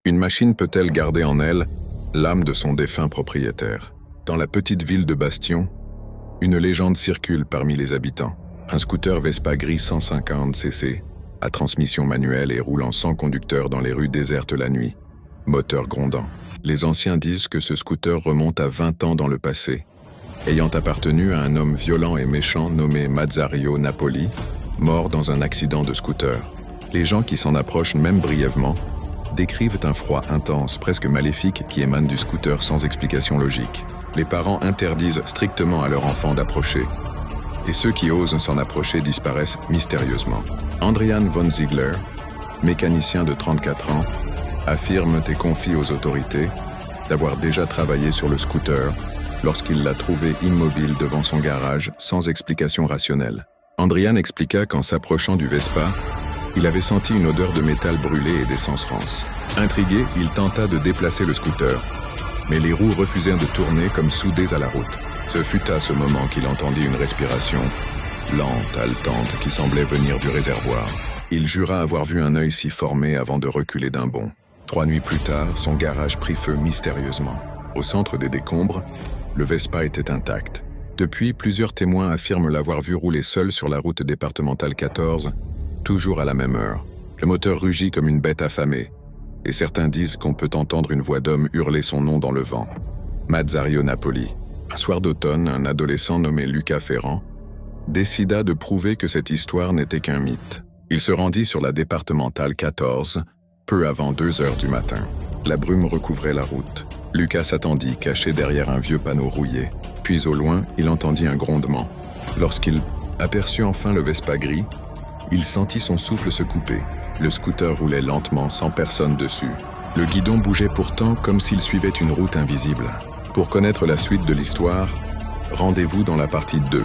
Une machine peut-elle garder en elle l'âme de son défunt propriétaire? Dans la petite ville de Bastion, une légende circule parmi les habitants. Un scooter Vespa gris 150 cc, à transmission manuelle et roulant sans conducteur dans les rues désertes la nuit, moteur grondant. Les anciens disent que ce scooter remonte à 20 ans dans le passé, ayant appartenu à un homme violent et méchant nommé Mazzario Napoli, mort dans un accident de scooter. Les gens qui s'en approchent même brièvement décrivent un froid intense, presque maléfique, qui émane du scooter sans explication logique. Les parents interdisent strictement à leur enfant d'approcher, et ceux qui osent s'en approcher disparaissent mystérieusement. Andrian von Ziegler, mécanicien de 34 ans, affirme et confie aux autorités d'avoir déjà travaillé sur le scooter lorsqu'il l'a trouvé immobile devant son garage sans explication rationnelle. Andrian expliqua qu'en s'approchant du Vespa, il avait senti une odeur de métal brûlé et d'essence rance. Intrigué, il tenta de déplacer le scooter, mais les roues refusèrent de tourner comme soudées à la route. Ce fut à ce moment qu'il entendit une respiration lente, haletante, qui semblait venir du réservoir. Il jura avoir vu un œil s'y former avant de reculer d'un bond. 3 nuits plus tard, son garage prit feu mystérieusement. Au centre des décombres, le Vespa était intact. Depuis, plusieurs témoins affirment l'avoir vu rouler seul sur la route départementale 14, toujours à la même heure. Le moteur rugit comme une bête affamée, et certains disent qu'on peut entendre une voix d'homme hurler son nom dans le vent. Mazzario Napoli. Un soir d'automne, un adolescent nommé Lucas Ferrand décida de prouver que cette histoire n'était qu'un mythe. Il se rendit sur la départementale 14, peu avant 2 heures du matin. La brume recouvrait la route. Lucas s'attendit, caché derrière un vieux panneau rouillé. Puis au loin, il entendit un grondement. Lorsqu'il aperçut enfin le Vespa gris, il sentit son souffle se couper. Le scooter roulait lentement, sans personne dessus. Le guidon bougeait pourtant comme s'il suivait une route invisible. Pour connaître la suite de l'histoire, rendez-vous dans la partie 2.